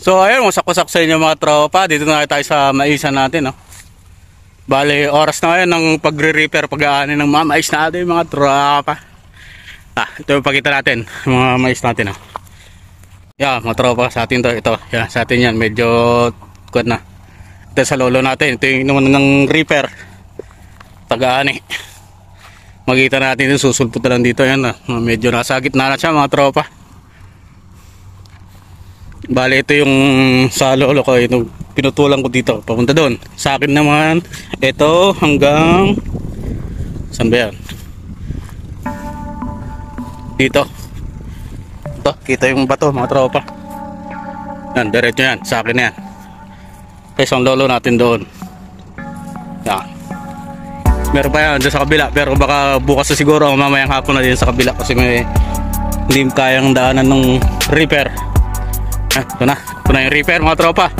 So ayun, wasak-wasak sa inyo mga tropa. Dito na tayo sa maisan natin, no? Bale, oras na ngayon ng pagre-repair, pag-aani ng mga mais natin mga tropa. Ito yung pakita natin, mga mais natin, no? Yeah, mga tropa, sa atin to, ito. Yeah, sa atin yan, medyo good na. Ito sa lolo natin, ito yung naman ng repair. Pag-aani. Makita natin yung susulpot na lang dito, yan, medyo nasa gitna na siya mga tropa. Bale, ito yung sa lolo ko, ito pinutulan ko dito papunta doon. Sa akin naman ito hanggang saan ba yan? Dito. Ito, kita yung bato mga tropa. Yan, diretso yan, sa akin yan. Kasi ang lolo natin doon. Yan. Meron pa yan dyan sa kabila, pero baka bukas na siguro o mamayang hapon na din sa kabila kasi may hindi kayang daanan ng repair. Ito na yung repair mga tropa.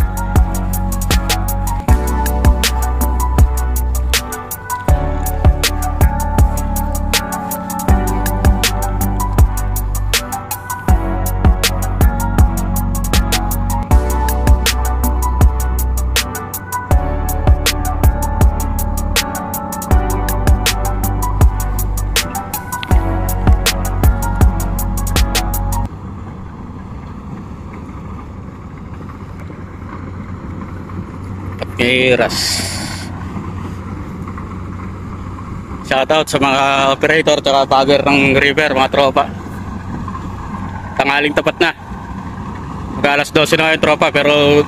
Iras. Shoutout sa mga operator at bagger ng repair mga tropa. Tanghaling tapat na. Mag-alas 12 na ngayon tropa, pero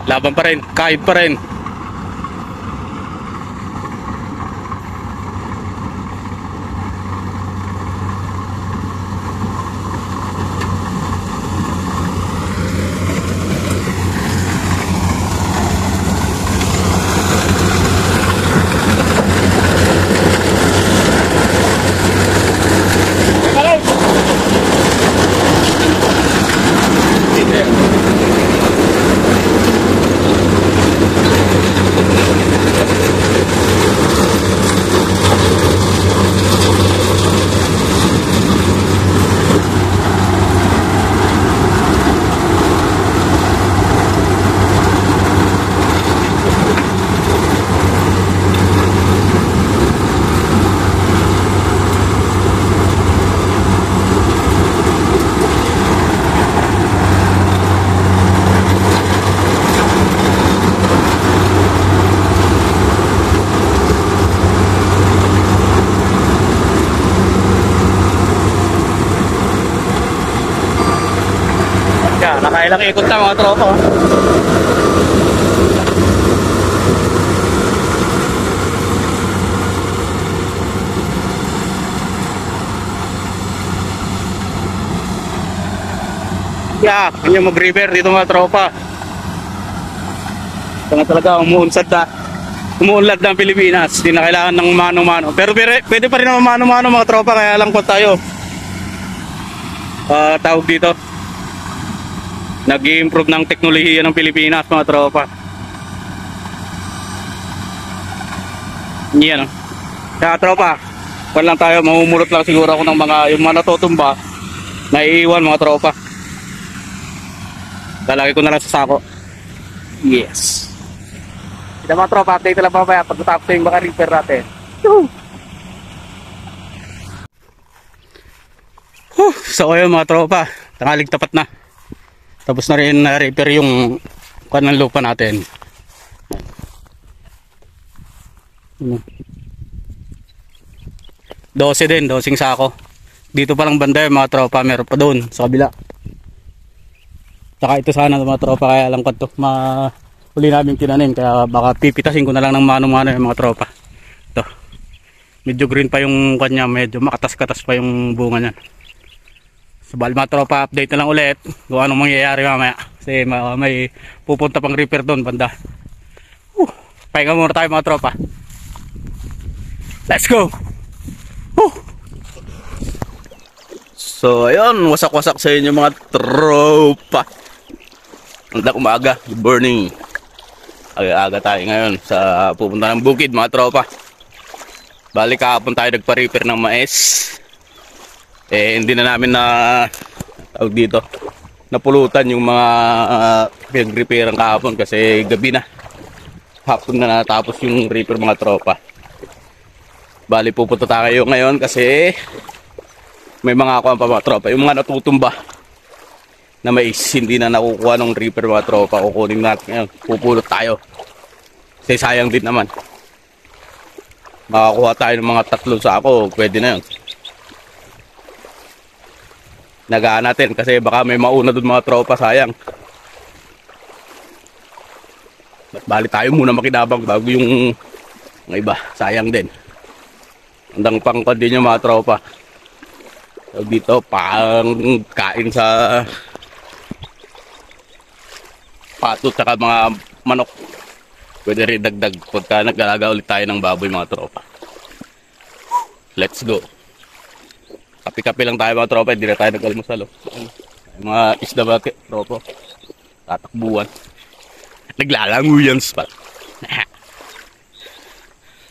laban pa rin, kahit pa rin. Nakailang ikot na mga tropa. Yeah, kanya mag-repair dito mga tropa. Ito na talaga umuunlad ng Pilipinas. Hindi na kailangan ng mano-mano. Pero pwede pa rin naman mano-mano mga tropa. Kaya lang po tayo tawag dito, nag-i-improve ng teknolohiya ng Pilipinas mga tropa. Yan. Kaya tropa, wala lang tayo, mamumulot lang siguro ako ng yung mga natutumba na iiwan mga tropa. Lalagay ko na lang sa sako. Yes. Kita mga tropa, update lang mamaya pagkatapos yung mga repair natin. So ayun mga tropa, tanghaling tapat na. Tapos na rin na-repair yung kanang lupa natin. 12 din, 12 sako. Dito pa lang banda yung mga tropa, meron pa doon sa kabila. Tsaka ito sana mga tropa, kaya lang ko ito huli namin tinanin, kaya baka pipitasin ko na lang ng mano-mano yung mga tropa. Ito, medyo green pa yung kanya, medyo makatas-katas pa yung bunga niyan. So bali mga tropa, update na lang ulit kung anong mangyayari mamaya. Kasi may pupunta pang repair doon banda. Pahinga muna tayo mga tropa. Let's go! So ayun, wasak-wasak sa inyo mga tropa. Magandang umaga, good morning. Aga-aga tayo ngayon sa pupunta ng bukid mga tropa. Bali kahapon tayo nagpa-repair ng mais. Hindi na namin na tawag dito, napulutan yung mga pinag-repair kahapon kasi gabi na. Hapon na natapos yung repair mga tropa. Bali pupunta tayo ngayon kasi may mga ako pa mga tropa. Yung mga natutumba na mais hindi na nakukuha ng reaper mga tropa, kukunin natin ngayon. Pupulot tayo kasi sayang din naman. Makakuha tayo ng mga 3 sako, pwede na yun. Nagaan natin kasi baka may mauna dun mga tropa, sayang. Bali tayo muna makinabang bago yung iba, sayang din. Hanggang pangkod din yung mga tropa. So, dito pang kain sa pato at mga manok. Pwede rin dagdag pagka naglalaga ulit tayo ng baboy mga tropa. Let's go. Kapi-kapi lang tayo mga tropa, hindi na tayo nag-almusal. Mga isda ba tropa? Tatakbuhan. Naglalanguyan spot.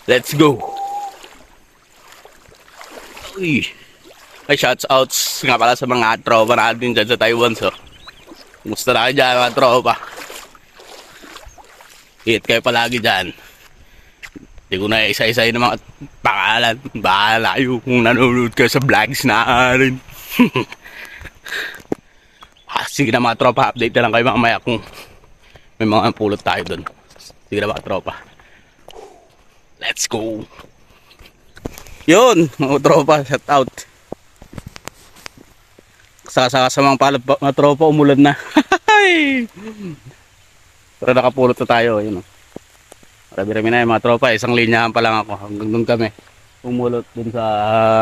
Let's go. Uy. Ay, shoutouts nga pala sa mga tropa natin dyan sa Taiwan. So, kumusta na kayo dyan mga tropa? Hit kayo palagi dyan. Hindi ko na isa-isa yung mga pangalan. Bahala kayo kung nanonood kayo sa vlogs natin. Sige na mga tropa, update na lang kayo mamaya kung may mga pulot tayo dun. Sige na mga tropa. Let's go. Yun, mga tropa, shout out. Sa mga palad mga tropa, umulan na. Pero nakapulot na tayo, yun o. Marami-rami na yung mga tropa, isang linyahan pa lang ako. Hanggang doon kami. Umulot dun sa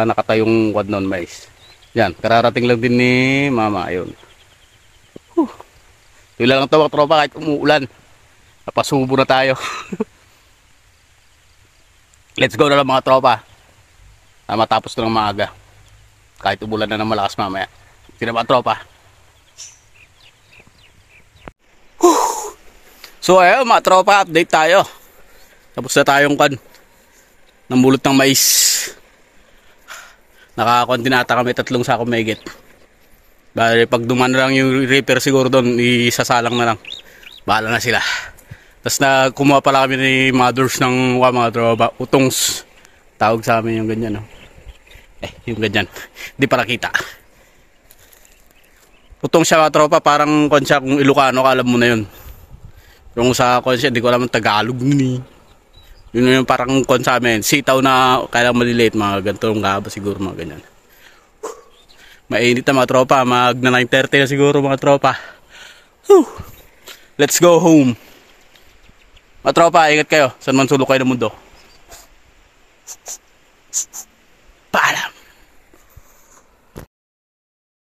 nakatayong quad non mais. Yan, kararating lang din ni mama, ayun. Tula lang ito mga tropa kahit umuulan. Napasubo na tayo. Let's go na lang mga tropa. Matapos na ng maaga. Kahit umulan na ng malakas mamaya. Sino mga tropa? So ayun mga tropa, update tayo. Tapos na tayong namulot ng mais. Nakakontinata kami 3 sako mahigit. Bali pag duman lang yung repair siguro doon, isasalang na lang. Bahala na sila. Tapos na kumuha pala kami ni mothers ng mga tropa. Utongs. Tawag sa amin yung ganyan. No? Yung ganyan. Hindi para kita. Utong siya mga tropa, parang konsya kung Ilocano, alam mo na yun. Yung sa konsya, hindi ko alam ang Tagalog ni. Yun yung parang konsya amin. Sitaw na kailang maliliit, mga ganitong gaba siguro, mga ganyan. Mainit na mga tropa, mag na 9:30 na siguro mga tropa. Whew. Let's go home. Mga tropa, ingat kayo. Saan man sulok kayo ng mundo.